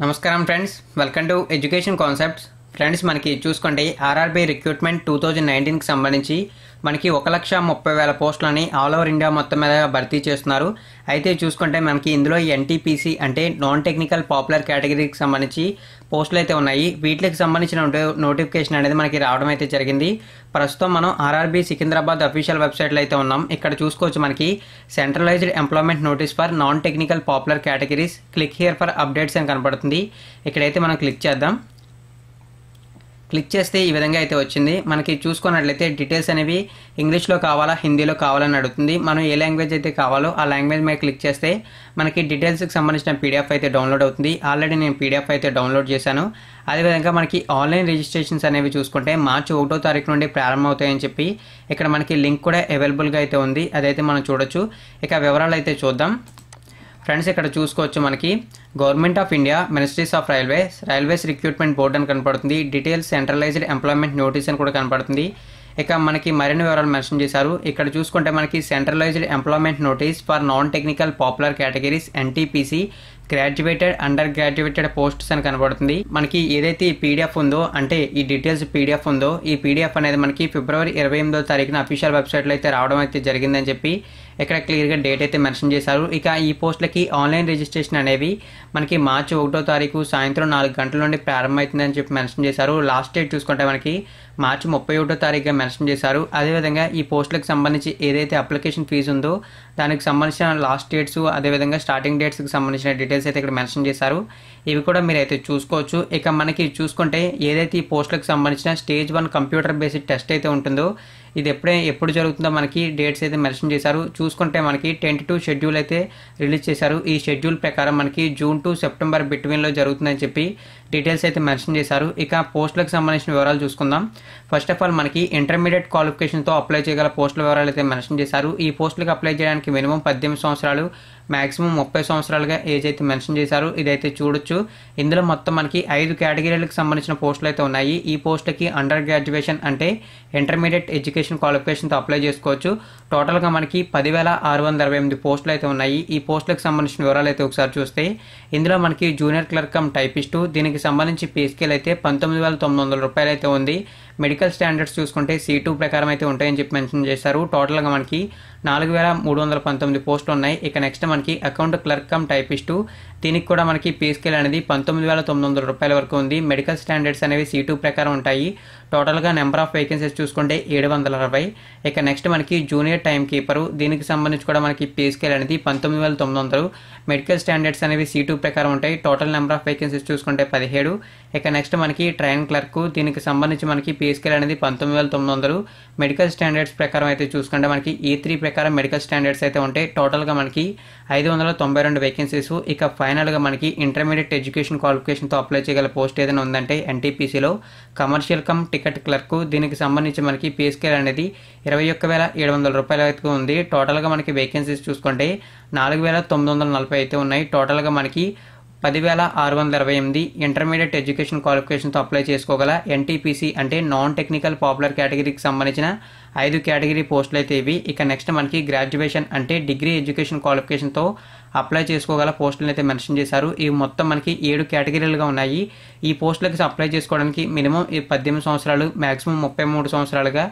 నమస్కారం friends, welcome to education concepts. Friends, మనకి చూసుకోండి ఆర్ఆర్బీ రిక్రూట్మెంట్ 2019కి సంబంధించి మనకి 1,30,000 పోస్టులని ఆల్ ఓవర్ ఇండియా మొత్తం మీద భర్తీ చేస్తున్నారు. అయితే చూసుకుంటే మనకి ఇందులో ఎన్టీపీసీ అంటే నాన్ టెక్నికల్ పాపులర్ కేటగిరీకి సంబంధించి పోస్టులు అయితే ఉన్నాయి. వీటికి సంబంధించిన నోటిఫికేషన్ అనేది మనకి రావడం అయితే జరిగింది. ప్రస్తుతం మనం ఆర్ఆర్బీ సికింద్రాబాద్ అఫీషియల్ వెబ్సైట్లో అయితే ఉన్నాం. ఇక్కడ చూసుకోవచ్చు మనకి centralised employment notice for non technical popular categories, click here for updates అని కనపడుతుంది. ఇక్కడైతే మనం క్లిక్ చేద్దాం. క్లిక్ చేస్తే ఈ విధంగా అయితే వచ్చింది. మనకి చూసుకున్నట్లయితే డీటెయిల్స్ అనేవి ఇంగ్లీష్లో కావాలా హిందీలో కావాలని అడుగుతుంది. మనం ఏ లాంగ్వేజ్ అయితే కావాలో ఆ లాంగ్వేజ్ మీద క్లిక్ చేస్తే మనకి డీటెయిల్స్కి సంబంధించిన పీడిఎఫ్ అయితే డౌన్లోడ్ అవుతుంది. ఆల్రెడీ నేను పీడిఎఫ్ అయితే డౌన్లోడ్ చేశాను. అదేవిధంగా మనకి ఆన్లైన్ రిజిస్ట్రేషన్స్ అనేవి చూసుకుంటే మార్చి 1వ తారీఖు నుండి ప్రారంభమవుతాయని చెప్పి ఇక్కడ మనకి లింక్ కూడా అవైలబుల్గా అయితే ఉంది. అదైతే మనం చూడొచ్చు. ఇక వివరాలు అయితే చూద్దాం. ఫ్రెండ్స్, ఇక్కడ చూసుకోవచ్చు మనకి government of India, ministries of railways recruitment board అని కనపడుతుంది. డీటెయిల్స్ సెంట్రలైజ్డ్ ఎంప్లాయ్మెంట్ నోటీస్ అని కూడా కనపడుతుంది. ఇక మనకి మరిన్ని వివరాలు మెన్షన్ చేశారు. ఇక్కడ చూసుకుంటే మనకి centralised employment notice for non technical popular categories NTPC graduated under graduated posts అని కనబడుతుంది. మనకి ఏదైతే ఈ పీడిఎఫ్ ఉందో అంటే ఈ డీటెయిల్స్ పీడిఎఫ్ ఉందో ఈ పీడిఎఫ్ అనేది మనకి ఫిబ్రవరి 28వ తారీఖున అఫీషియల్ వెబ్సైట్లో అయితే రావడం అయితే జరిగిందని చెప్పి ఇక్కడ క్లియర్గా డేట్ అయితే మెన్షన్ చేశారు. ఇక ఈ పోస్టులకి ఆన్లైన్ రిజిస్ట్రేషన్ అనేవి మనకి మార్చి 1వ తారీఖు సాయంత్రం 4 గంటల నుండి ప్రారంభమవుతుందని చెప్పి మెన్షన్ చేశారు. లాస్ట్ డేట్ చూసుకుంటే మనకి మార్చి 31వ తారీఖుగా మెన్షన్ చేశారు. అదేవిధంగా ఈ పోస్టులకు సంబంధించి ఏదైతే అప్లికేషన్ ఫీజు ఉందో దానికి సంబంధించిన లాస్ట్ డేట్స్, అదేవిధంగా స్టార్టింగ్ డేట్స్కి సంబంధించిన డీటెయిల్స్ అయితే ఇక్కడ మెన్షన్ చేశారు. ఇవి కూడా మీరు అయితే చూసుకోవచ్చు. ఇక మనకి చూసుకుంటే ఏదైతే ఈ పోస్టులకు సంబంధించిన స్టేజ్ 1 కంప్యూటర్ బేస్డ్ టెస్ట్ అయితే ఉంటుందో ఇది ఎప్పుడు జరుగుతుందో మనకి డేట్స్ అయితే మెన్షన్ చేశారు. చూసుకుంటే మనకి టెంటేటివ్ షెడ్యూల్ అయితే రిలీజ్ చేశారు. ఈ షెడ్యూల్ ప్రకారం మనకి జూన్ టు సెప్టెంబర్ బిట్వీన్లో జరుగుతుందని చెప్పి డీటెయిల్స్ అయితే మెన్షన్ చేశారు. ఇక పోస్టులకు సంబంధించిన వివరాలు చూసుకుందాం. ఫస్ట్ ఆఫ్ ఆల్ మనకి ఇంటర్మీడియట్ క్వాలిఫికేషన్తో అప్లై చేయగల పోస్టుల వివరాలు అయితే మెన్షన్ చేశారు. ఈ పోస్టులకు అప్లై చేయడానికి మినిమం 18 సంవత్సరాలు, మాక్సిమం 30 సంవత్సరాలుగా ఏజ్ అయితే మెన్షన్ చేశారు. ఇదైతే చూడొచ్చు. ఇందులో మొత్తం మనకి 5 కేటగిరీలకు సంబంధించిన పోస్టులు అయితే ఉన్నాయి. ఈ పోస్టులకి అండర్ గ్రాడ్యుయేషన్ అంటే ఇంటర్మీడియట్ ఎడ్యుకేషన్ క్వాలిఫికేషన్తో అప్లై చేసుకోవచ్చు. టోటల్గా మనకి 10,628 పోస్టులు అయితే ఉన్నాయి. ఈ పోస్టులకు సంబంధించిన వివరాలు అయితే ఒకసారి చూస్తే ఇందులో మనకి జూనియర్ క్లర్క్ కమ్ టైపిస్టు, దీనికి సంబంధించి పే స్కేల్ అయితే 19,900 రూపాయలు అయితే ఉంది. మెడికల్ స్టాండర్డ్స్ చూసుకుంటే C2 ప్రకారం అయితే ఉంటాయని చెప్పి మెన్షన్ చేశారు. టోటల్గా మనకి 4,319 పోస్టులు ఉన్నాయి. ఇక నెక్స్ట్ మనకి అకౌంట్ క్లర్క్ కమ్ టైపిస్టు, దీనికి కూడా మనకి పే స్కేల్ అనేది 19,900 రూపాయల వరకు ఉంది. మెడికల్ స్టాండర్డ్స్ అనేవి C2 ప్రకారం ఉంటాయి. టోటల్గా నెంబర్ ఆఫ్ వేకెన్సీస్ చూసుకుంటే 760. ఇక నెక్స్ట్ మనకి జూనియర్ టైం కీపరు, దీనికి సంబంధించి కూడా మనకి పే స్కేల్ అనేది 19,900. మెడికల్ స్టాండర్డ్స్ అనేవి C2 ప్రకారం ఉంటాయి. టోటల్ నెంబర్ ఆఫ్ వేకెన్సీస్ చూసుకుంటే 17. ఇక నెక్స్ట్ మనకి ట్రైన్ క్లర్క్, దీనికి సంబంధించి మనకి పే స్కేల్ అనేది 19,900. మెడికల్ స్టాండర్డ్స్ ప్రకారం అయితే చూసుకుంటే మనకి E3 ప్రకారం మెడికల్ స్టాండర్డ్స్ అయితే ఉంటాయి. టోటల్గా మనకి 592 వేకెన్సీస్. ఇక ఫైనల్గా మనకి ఇంటర్మీడియట్ ఎడ్యుకేషన్ క్వాలిఫికేషన్తో అప్లై చేయగల పోస్ట్ ఏదైనా ఉందంటే ఎన్టీపీసీలో కమర్షియల్ కమ్ టికెట్ క్లర్క్, దీనికి సంబంధించి మనకి పే స్కేల్ అనేది 21,700 రూపాయల వరకు ఉంది. టోటల్గా మనకి వేకెన్సీస్ చూసుకుంటే 4,940 అయితే ఉన్నాయి. టోటల్గా మనకి 10,628 ఇంటర్మీడియట్ ఎడ్యుకేషన్ క్వాలిఫికేషన్తో అప్లై చేసుకోగల ఎన్టీపీసీ అంటే నాన్ టెక్నికల్ పాపులర్ కేటగిరీకి సంబంధించిన 5 కేటగిరీ పోస్టులు అయితే ఇవి. ఇక నెక్స్ట్ మనకి గ్రాడ్యుయేషన్ అంటే డిగ్రీ ఎడ్యుకేషన్ క్వాలిఫికేషన్తో అప్లై చేసుకోగల పోస్టులను అయితే మెన్షన్ చేశారు. ఇవి మొత్తం మనకి 7 కేటగిరీలుగా ఉన్నాయి. ఈ పోస్టులకి అప్లై చేసుకోవడానికి మినిమం 18 సంవత్సరాలు, మాక్సిమం 33 సంవత్సరాలుగా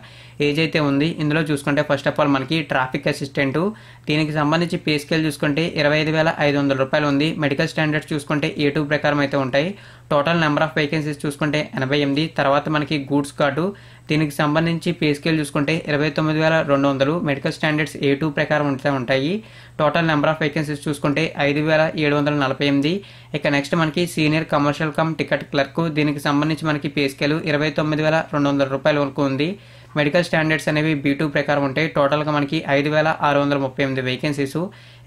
ఏజ్ అయితే ఉంది. ఇందులో చూసుకుంటే ఫస్ట్ ఆఫ్ ఆల్ మనకి ట్రాఫిక్ అసిస్టెంటు, దీనికి సంబంధించి పే స్కేల్ చూసుకుంటే 25,500 రూపాయలు ఉంది. మెడికల్ స్టాండర్డ్స్ చూసుకుంటే A2 ప్రకారం అయితే ఉంటాయి. టోటల్ నెంబర్ ఆఫ్ వేకెన్సీస్ చూసుకుంటే 88. తర్వాత మనకి గూడ్స్ కార్డు, దీనికి సంబంధించి పే స్కేల్ చూసుకుంటే 29,200. మెడికల్ స్టాండర్డ్స్ A2 ప్రకారం ఉంటాయి. టోటల్ నెంబర్ ఆఫ్ వేకెన్సీస్ చూసుకుంటే 5,748. ఇక నెక్స్ట్ మనకి senior commercial come ticket clerk, దీనికి సంబంధించి మనకి పే స్కేల్ 29,200 రూపాయల వరకు ఉంది. మెడికల్ స్టాండర్డ్స్ అనేవి B2 ప్రకారం ఉంటాయి. టోటల్గా మనకి 5,638 వేకెన్సీస్.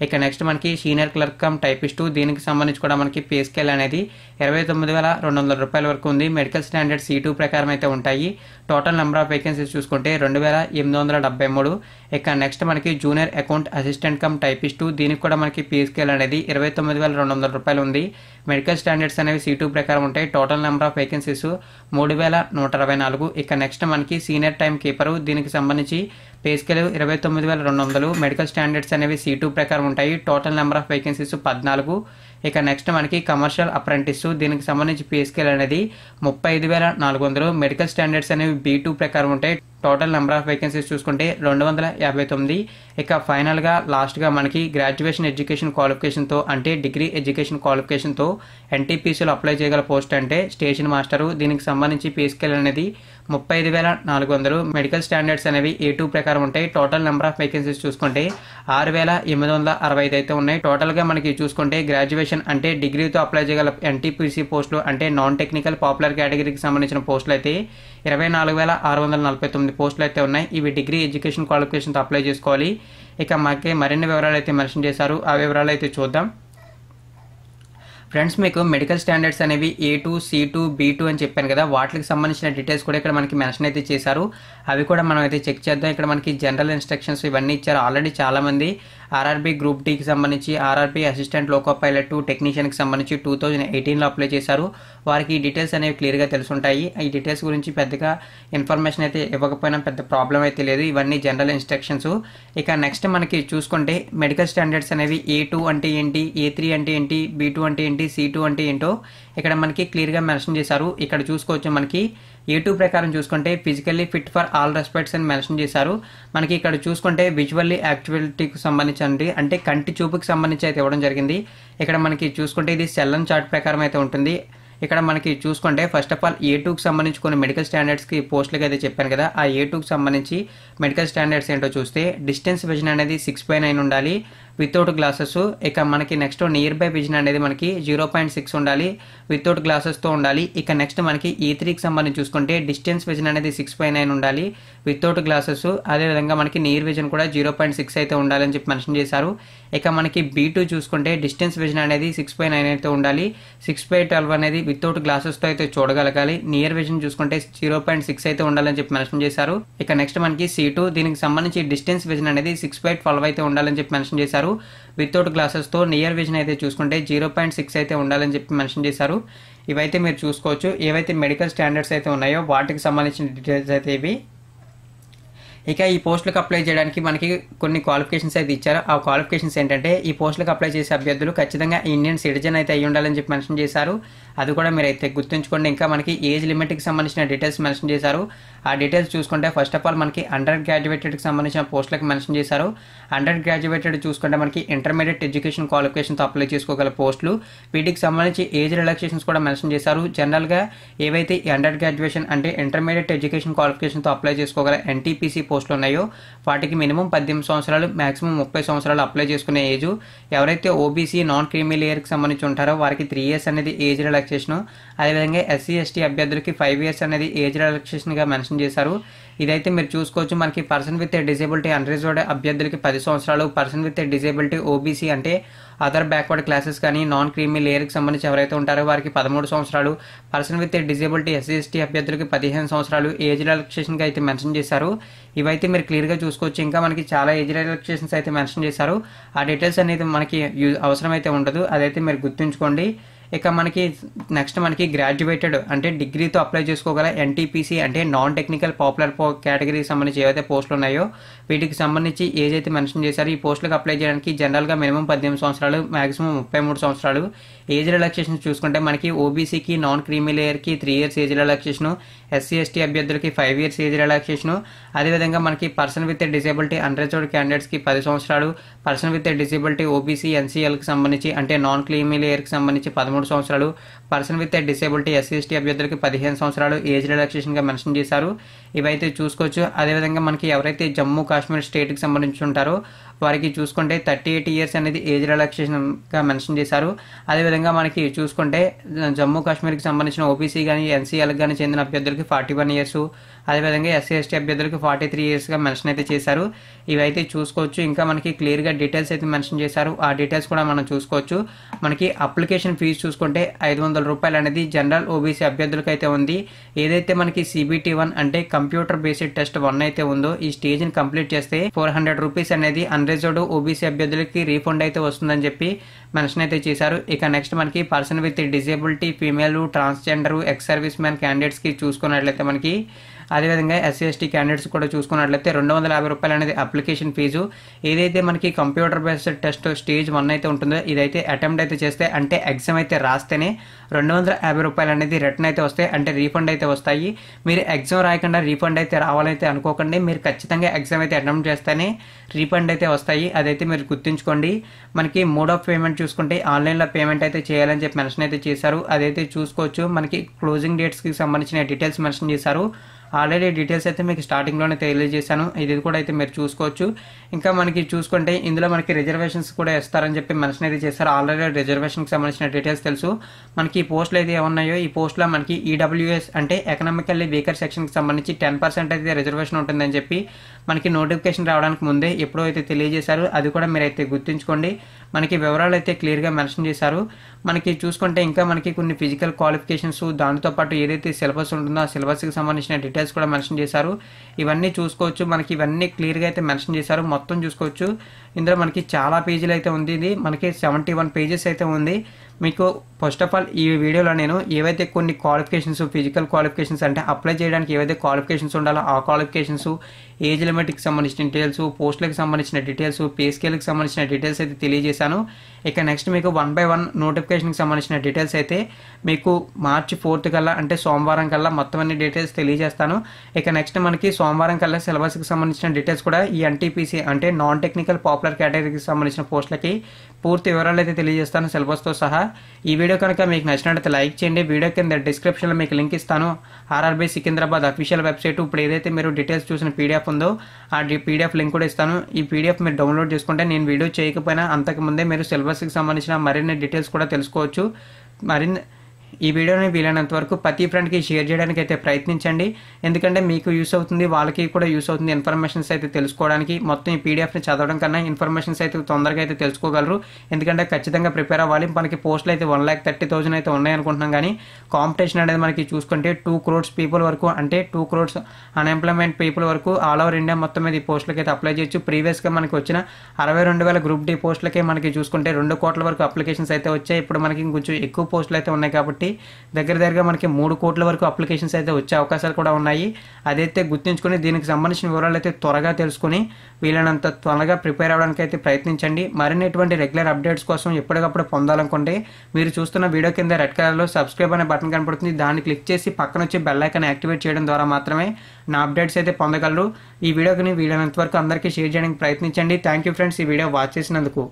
ఇక నెక్స్ట్ మనకి సీనియర్ క్లర్క్ కమ్ టైపిస్టు, దీనికి సంబంధించి కూడా మనకి పే స్కేల్ అనేది 29,200 రూపాయల వరకు ఉంది. మెడికల్ స్టాండర్డ్స్ C2 ప్రకారం అయితే ఉంటాయి. టోటల్ నెంబర్ ఆఫ్ వేకెన్సీస్ చూసుకుంటే 2,873. ఇక నెక్స్ట్ మనకి junior account assistant cum typist, దీనికి కూడా మనకి పే స్కేల్ అనేది 29,200 రూపాయలు ఉంది. మెడికల్ స్టాండర్డ్స్ అనేవి C2 ప్రకారం ఉంటాయి. Total number of vacancies 3,124. ఇక నెక్స్ట్ మనకి సీనియర్ టైం కీపరు, దీనికి సంబంధించి పే స్కేల్ 29,200. మెడికల్ స్టాండర్డ్స్ అనేవి C2 ప్రకారం ఉంటాయి. Total number of vacancies 14. ఇక నెక్స్ట్ మనకి కమర్షియల్ అప్రెంటిస్, దీనికి సంబంధించి పే స్కేల్ అనేది 35,400. మెడికల్ స్టాండర్డ్స్ అనేవి B2 ప్రకారం ఉంటాయి. టోటల్ నెంబర్ ఆఫ్ వేకెన్సీస్ చూసుకుంటే 259. ఇక ఫైనల్గా లాస్ట్గా మనకి గ్రాడ్యుయేషన్ ఎడ్యుకేషన్ క్వాలిఫికేషన్తో అంటే డిగ్రీ ఎడ్యుకేషన్ క్వాలిఫికేషన్తో NTPCలో అప్లై చేయగల పోస్ట్ అంటే స్టేషన్ మాస్టరు. దీనికి సంబంధించి పే స్కేల్ అనేది 35,400. మెడికల్ స్టాండర్డ్స్ అనేవి A2 ప్రకారం ఉంటాయి. టోటల్ నెంబర్ ఆఫ్ వేకెన్సీస్ చూసుకుంటే 6,865 అయితే ఉన్నాయి. టోటల్గా మనకి చూసుకుంటే గ్రాడ్యుయేషన్ అంటే డిగ్రీతో అప్లై చేయగల NTPC పోస్టులు అంటే నాన్ టెక్నికల్ పాపులర్ కేటగిరీకి సంబంధించిన పోస్టులు అయితే 24,649 పోస్టులు అయితే ఉన్నాయి. ఇవి డిగ్రీ ఎడ్యుకేషన్ క్వాలిఫికేషన్తో అప్లై చేసుకోవాలి. ఇక మాకే మరిన్ని వివరాలు అయితే మెన్షన్ చేశారు, ఆ వివరాలు అయితే చూద్దాం. ఫ్రెండ్స్, మీకు మెడికల్ స్టాండర్డ్స్ అనేవి A2, C2, B2 అని చెప్పాను కదా, వాటికి సంబంధించిన డీటెయిల్స్ కూడా ఇక్కడ మనకి మెన్షన్ అయితే చేశారు. అవి కూడా మనం అయితే చెక్ చేద్దాం. ఇక్కడ మనకి జనరల్ ఇన్స్ట్రక్షన్స్ ఇవన్నీ ఇచ్చారు. ఆల్రెడీ చాలామంది RRB గ్రూప్ Dకి సంబంధించి RRB అసిస్టెంట్ లోకో పైలట్ టెక్నీషియన్కి సంబంధించి 2018లో అప్లై చేశారు. వారికి ఈ డీటెయిల్స్ అనేవి క్లియర్గా తెలుసుంటాయి. ఈ డీటెయిల్స్ గురించి పెద్దగా ఇన్ఫర్మేషన్ అయితే ఇవ్వకపోయినా పెద్ద ప్రాబ్లం అయితే లేదు. ఇవన్నీ జనరల్ ఇన్స్ట్రక్షన్స్. ఇక నెక్స్ట్ మనకి చూసుకుంటే మెడికల్ స్టాండర్డ్స్ అనేవి A2 అంటే ఏంటి, A3 అంటే ఏంటి, B2 అంటే ఏంటి, C2 అంటే ఏంటో ఇక్కడ మనకి క్లియర్గా మెన్షన్ చేశారు. ఇక్కడ చూసుకోవచ్చు. మనకి A2 ప్రకారం చూసుకుంటే physically fit for all respects అని మెన్షన్ చేశారు. మనకి ఇక్కడ చూసుకుంటే విజువల్లీ యాక్టివిటీకి సంబంధించి అంటే కంటి చూపుకి సంబంధించి అయితే ఇవ్వడం జరిగింది. ఇక్కడ మనకి చూసుకుంటే ఇది సెల్లన్ చార్ట్ ప్రకారం అయితే ఉంటుంది. ఇక్కడ మనకి చూసుకుంటే ఫస్ట్ ఆఫ్ ఆల్ A2కి సంబంధించి కొన్ని మెడికల్ స్టాండర్డ్స్కి పోస్టులకి అయితే చెప్పాను కదా, ఆ A2కి సంబంధించి మెడికల్ స్టాండర్డ్స్ ఏంటో చూస్తే డిస్టెన్స్ విజన్ అనేది 6/9 ఉండాలి వితౌట్ గ్లాసెస్. ఇక మనకి నెక్స్ట్ నియర్ బై విజన్ అనేది మనకి 0.6 ఉండాలి వితౌట్ గ్లాసెస్తో ఉండాలి. ఇక నెక్స్ట్ మనకి A3కి సంబంధించి చూసుకుంటే డిస్టెన్స్ విజన్ అనేది 6/9 ఉండాలి వితౌట్ గ్లాసెస్. అదేవిధంగా మనకి నియర్ విజన్ కూడా 0.6 అయితే ఉండాలని చెప్పి మెన్షన్ చేశారు. ఇక మనకి B2 చూసుకుంటే డిస్టెన్స్ విజన్ అనేది 6/9 అయితే ఉండాలి, 6/12 అనేది వితౌట్ గ్లాసెస్తో అయితే చూడగలగాలి. నియర్ విజన్ చూసుకుంటే 0.6 అయితే ఉండాలని చెప్పి మెన్షన్ చేశారు. ఇక నెక్స్ట్ మనకి C2, దీనికి సంబంధించి డిస్టెన్స్ విజన్ అనేది 6/12 అయితే ఉండాలని చెప్పి మెన్షన్ చేశారు వితౌట్ గ్లాసెస్తో. నియర్ విజన్ అయితే చూసుకుంటే 0.6 అయితే ఉండాలని చెప్పి మెన్షన్ చేశారు. ఇవైతే మీరు చూసుకోవచ్చు. ఏవైతే మెడికల్ స్టాండర్డ్స్ అయితే ఉన్నాయో వాటికి సంబంధించిన డీటెయిల్స్ అయితే ఇవి. ఇక ఈ పోస్టులకు అప్లై చేయడానికి మనకి కొన్ని క్వాలిఫికేషన్స్ అయితే ఇచ్చారు. ఆ క్వాలిఫికేషన్స్ ఏంటంటే ఈ పోస్టులకు అప్లై చేసే అభ్యర్థులు ఖచ్చితంగా ఇండియన్ సిటిజన్ అయితే అయ్యి ఉండాలని చెప్పి మెన్షన్ చేశారు. అది కూడా మీరు అయితే గుర్తుంచుకోండి. ఇంకా మనకి ఏజ్ లిమిట్కి సంబంధించిన డీటెయిల్స్ మెన్షన్ చేశారు. ఆ డీటెయిల్స్ చూసుకుంటే ఫస్ట్ ఆఫ్ ఆల్ మనకి అండర్ గ్రాడ్యుయేటెడ్కి సంబంధించిన పోస్టులకు మెన్షన్ చేశారు. అండర్ గ్రాడ్యుయేటెడ్ చూసుకుంటే మనకి ఇంటర్మీడియట్ ఎడ్యుకేషన్ క్వాలిఫికేషన్తో అప్లై చేసుకోగల పోస్టులు. వీటికి సంబంధించి ఏజ్ రిలాక్సేషన్స్ కూడా మెన్షన్ చేశారు. జనరల్గా ఏవైతే అండర్ గ్రాడ్యుయేషన్ అంటే ఇంటర్మీడియట్ ఎడ్యుకేషన్ క్వాలిఫికేషన్తో అప్లై చేసుకోగల NTPC పోస్టులు ఉన్నాయో వాటికి మినిమం 18 సంవత్సరాలు మాక్సిమం 30 సంవత్సరాలు అప్లై చేసుకునే ఏజ్. ఎవరైతే OBC నాన్ క్రీమీ లేయర్కి సంబంధించి ఉంటారో వారికి 3 years అనేది ఏజ్ రిలాక్సేషన్. అదేవిధంగా SC ST అభ్యర్థులకి 5 years అనేది ఏజ్ రిలాక్సేషన్గా మెన్షన్ చేశారు. ఇదైతే మీరు చూసుకోవచ్చు. మనకి పర్సన్ విత్ డిజేబిలిటీ అన్రిజర్వ్డ్ అభ్యర్థులకి 10 సంవత్సరాలు, పర్సన్ విత్ డిజేబిలిటీ OBC అంటే అదర్ బ్యాక్వర్డ్ క్లాసెస్ కానీ నాన్ క్రీమీ లేయర్కి సంబంధించి ఎవరైతే ఉంటారో వారికి 13 సంవత్సరాలు, person with disability SC ST అభ్యర్థులకి 15 సంవత్సరాలు ఏజ్ రిలాక్సేషన్గా అయితే మెన్షన్ చేశారు. ఇవైతే మీరు క్లియర్గా చూసుకోవచ్చు. ఇంకా మనకి చాలా ఏజ్ రిలాక్సేషన్స్ అయితే మెన్షన్ చేశారు. ఆ డీటెయిల్స్ అనేది మనకి అవసరం అయితే ఉండదు, అదైతే మీరు గుర్తుంచుకోండి. ఇక మనకి నెక్స్ట్ మనకి గ్రాడ్యుయేటెడ్ అంటే డిగ్రీతో అప్లై చేసుకోగల NTPC అంటే నాన్ టెక్నికల్ పాపులర్ కేటగిరీకి సంబంధించి ఏవైతే పోస్టులు ఉన్నాయో వీటికి సంబంధించి ఏజ్ అయితే మెన్షన్ చేశారు. ఈ పోస్టులకు అప్లై చేయడానికి జనరల్గా మినిమం 18 సంవత్సరాలు మాక్సిమం 33 సంవత్సరాలు. ఏజ్ రిలాక్సేషన్ చూసుకుంటే మనకి OBCకి నాన్ క్రీమీ లేయర్కి 3 years age relaxation, SC ST అభ్యర్థులకి 5 years ఏజ్ రిలాక్సేషను. అదేవిధంగా మనకి పర్సన్ విత్ డిజేబిలిటీ అన్రిజర్వ్డ్ క్యాండిడేట్స్కి 10 సంవత్సరాలు, పర్సన్ విత్ డిజేబిలిటీ OBC NCLకి సంబంధించి అంటే నాన్ క్రీమీ లేయర్కి సంబంధించి 13 సంవత్సరాలు, person with disability SC ST అభ్యర్థులకి 15 సంవత్సరాలు ఏజ్ రిలాక్సేషన్గా మెన్షన్ చేశారు. ఇవైతే చూసుకోవచ్చు. అదేవిధంగా మనకి ఎవరైతే జమ్మూ కాశ్మీర్ స్టేట్కి సంబంధించి ఉంటారో వారికి చూసుకుంటే 38 years అనేది ఏజ్ రిలాక్సేషన్గా మెన్షన్ చేశారు. అదేవిధంగా మనకి చూసుకుంటే జమ్మూ కాశ్మీర్కి సంబంధించిన OBC కానీ NCLకి కానీ చెందిన అభ్యర్థులకి 41 years, అదేవిధంగా SC ST అభ్యర్థులకి 43 yearsగా మెన్షన్ అయితే చేశారు. ఇవైతే చూసుకోవచ్చు. ఇంకా మనకి క్లియర్గా డీటెయిల్స్ అయితే మెన్షన్ చేశారు. ఆ డీటెయిల్స్ కూడా మనం చూసుకోవచ్చు. మనకి అప్లికేషన్ ఫీజు చూసుకుంటే 500 రూపాయలు అనేది జనరల్ OBC అభ్యర్థులకు అయితే ఉంది. ఏదైతే మనకి CBT 1 అంటే కంప్యూటర్ బేస్డ్ టెస్ట్ 1 అయితే ఉందో ఈ స్టేజ్ని కంప్లీట్ చేస్తే 400 రూపీస్ అనేది అన్రిజర్వ్డ్ OBC అభ్యర్థులకి రీఫండ్ అయితే వస్తుందని చెప్పి మెన్షన్ అయితే చేశారు. ఇక నెక్స్ట్ మనకి person with disability, female, transgender, ex serviceman క్యాండిడేట్స్కి చూసుకున్నట్లయితే మనకి అదేవిధంగా ఎస్సీ ఎస్టీ క్యాండిడేట్స్ కూడా చూసుకున్నట్లయితే 250 రూపాయలు అనేది అప్లికేషన్ ఫీజు. ఏదైతే మనకి కంప్యూటర్ బేస్డ్ టెస్ట్ స్టేజ్ 1 అయితే ఉంటుందో ఇదైతే అటెంప్ట్ అయితే చేస్తే అంటే ఎగ్జామ్ అయితే రాస్తేనే 250 రూపాయలు అనేది రిటర్న్ అయితే వస్తాయి, అంటే రీఫండ్ అయితే వస్తాయి. మీరు ఎగ్జామ్ రాయకుండా రీఫండ్ అయితే రావాలైతే అనుకోకండి. మీరు ఖచ్చితంగా ఎగ్జామ్ అయితే అటెంప్ట్ చేస్తేనే రీఫండ్ అయితే వస్తాయి, అదైతే మీరు గుర్తుంచుకోండి. మనకి మోడ్ ఆఫ్ పేమెంట్ చూసుకుంటే ఆన్లైన్లో పేమెంట్ అయితే చేయాలని చెప్పి మెన్షన్ అయితే చేశారు, అదైతే చూసుకోవచ్చు. మనకి క్లోజింగ్ డేట్స్కి సంబంధించిన డీటెయిల్స్ మెన్షన్ చేశారు. ఆల్రెడీ డీటెయిల్స్ అయితే మీకు స్టార్టింగ్లోనే తెలియజేశాను, ఇది కూడా అయితే మీరు చూసుకోవచ్చు. ఇంకా మనకి చూసుకుంటే ఇందులో మనకి రిజర్వేషన్స్ కూడా ఇస్తారని చెప్పి మెన్షన్ అయితే చేశారు. ఆల్రెడీ రిజర్వేషన్కి సంబంధించిన డీటెయిల్స్ తెలుసు. మనకి ఈ పోస్టులు అయితే ఏమన్నాయో ఈ పోస్టులో మనకి ఈడబ్ల్యూఎస్ అంటే ఎకనామికల్లీ వీకర్ సెక్షన్కి సంబంధించి 10% అయితే రిజర్వేషన్ ఉంటుందని చెప్పి మనకి నోటిఫికేషన్ రావడానికి ముందే ఎప్పుడో అయితే తెలియజేశారు, అది కూడా మీరైతే గుర్తుంచుకోండి. మనకి వివరాలు అయితే క్లియర్గా మెన్షన్ చేశారు. మనకి చూసుకుంటే ఇంకా మనకి కొన్ని ఫిజికల్ క్వాలిఫికేషన్స్ దానితో పాటు ఏదైతే సిలబస్ ఉంటుందో ఆ సిలబస్కి సంబంధించిన డీటెయిల్స్ కూడా మెన్షన్ చేశారు. ఇవన్నీ చూసుకోవచ్చు. మనకి ఇవన్నీ క్లియర్గా అయితే మెన్షన్ చేశారు, మొత్తం చూసుకోవచ్చు. ఇందులో మనకి చాలా పేజీలు అయితే ఉంది, ఇది మనకి 71 పేజెస్ అయితే ఉంది. మీకు ఫస్ట్ ఆఫ్ ఆల్ ఈ వీడియోలో నేను ఏవైతే కొన్ని క్వాలిఫికేషన్స్ ఫిజికల్ క్వాలిఫికేషన్స్ అంటే అప్లై చేయడానికి ఏవైతే క్వాలిఫికేషన్స్ ఉండాలో ఆ క్వాలిఫికేషన్స్, ఏజ్ లిమిట్కి సంబంధించిన డీటెయిల్స్, పోస్టులకు సంబంధించిన డీటెయిల్స్, పే స్కేల్కి సంబంధించిన డీటెయిల్స్ అయితే తెలియజేశాను. ఇక నెక్స్ట్ మీకు 1 by 1 నోటిఫికేషన్కి సంబంధించిన డీటెయిల్స్ అయితే మీకు March 4th కల్లా అంటే సోమవారం కల్లా మొత్తం అన్ని డీటెయిల్స్ తెలియజేస్తాను. ఇక నెక్స్ట్ మనకి సోమవారం కల్లా సిలబస్కి సంబంధించిన డీటెయిల్స్ కూడా ఈ ఎన్టీపీసీ అంటే నాన్ టెక్నికల్ పాపులర్ కేటగిరీకి సంబంధించిన పోస్టులకి పూర్తి వివరాలు అయితే తెలియజేస్తాను సిలబస్తో సహా. ఈ వీడియో కనుక మీకు నచ్చినట్లయితే లైక్ చేయండి. వీడియో కింద డిస్క్రిప్షన్లో మీకు లింక్ ఇస్తాను. ఆర్ఆర్బీ సికింద్రాబాద్ అఫీషియల్ వెబ్సైట్ ఇప్పుడు ఏదైతే మీరు డీటెయిల్స్ చూసిన పీడిఎఫ్ ఉందో ఆ పీడిఎఫ్ లింక్ కూడా ఇస్తాను. ఈ పీడిఎఫ్ మీరు డౌన్లోడ్ చేసుకుంటే నేను వీడియో చేయకపోయినా అంతకుముందే మీరు సిలబస్కి సంబంధించిన మరిన్ని డీటెయిల్స్ కూడా తెలుసుకోవచ్చు. ఈ వీడియోని వీలైనంత వరకు ప్రతి ఫ్రెండ్కి షేర్ చేయడానికి అయితే ప్రయత్నించండి, ఎందుకంటే మీకు యూస్ అవుతుంది, వాళ్ళకి కూడా యూస్ అవుతుంది ఇన్ఫర్మేషన్స్ అయితే తెలుసుకోవడానికి. మొత్తం ఈ పీడిఎఫ్ని చదవడం కన్నా ఇన్ఫర్మేషన్స్ అయితే తొందరగా అయితే తెలుసుకోగలరు, ఎందుకంటే ఖచ్చితంగా ప్రిపేర్ అవ్వాలి. మనకి పోస్టులు అయితే 1,30,000 అయితే ఉన్నాయనుకుంటున్నాం, కానీ కాంపిటీషన్ అనేది మనకి చూసుకుంటే 2 crores పీపుల్ వరకు అంటే 2 crores అన్ఎంప్లాయ్మెంట్ పీపుల్ వరకు ఆల్ ఓవర్ ఇండియా మొత్తం మీద ఈ పోస్టులకి అయితే అప్లై చేయొచ్చు. ప్రీవియస్గా మనకి వచ్చిన 62,000 గ్రూప్ డి పోస్టులకే మనకి చూసుకుంటే 2 కోట్ల వరకు అప్లికేషన్స్ అయితే వచ్చాయి. ఇప్పుడు మనకి ఇంకొంచెం ఎక్కువ పోస్టులు అయితే ఉన్నాయి కాబట్టి దగ్గరగా మనకి 3 కోట్ల వరకు అప్లికేషన్స్ అయితే వచ్చే అవకాశాలు కూడా ఉన్నాయి. అదైతే గుర్తుంచుకొని దీనికి సంబంధించిన వివరాలు అయితే త్వరగా తెలుసుకొని వీలైనంత త్వరగా ప్రిపేర్ అవ్వడానికి అయితే ప్రయత్నించండి. మరిన్ని ఇటువంటి రెగ్యులర్ అప్డేట్స్ కోసం ఎప్పటికప్పుడు పొందాలనుకుంటే మీరు చూస్తున్న వీడియో కింద రెడ్ కలర్లో సబ్స్క్రైబ్ అనే బటన్ కనపడుతుంది, దాన్ని క్లిక్ చేసి పక్కన వచ్చి బెల్ ఐకాన్ యాక్టివేట్ చేయడం ద్వారా మాత్రమే నా అప్డేట్స్ అయితే పొందగలరు. ఈ వీడియోని వీలైనంత వరకు అందరికీ షేర్ చేయడానికి ప్రయత్నించండి. థ్యాంక్ యూ ఫ్రెండ్స్, ఈ వీడియో వాచ్ చేసినందుకు.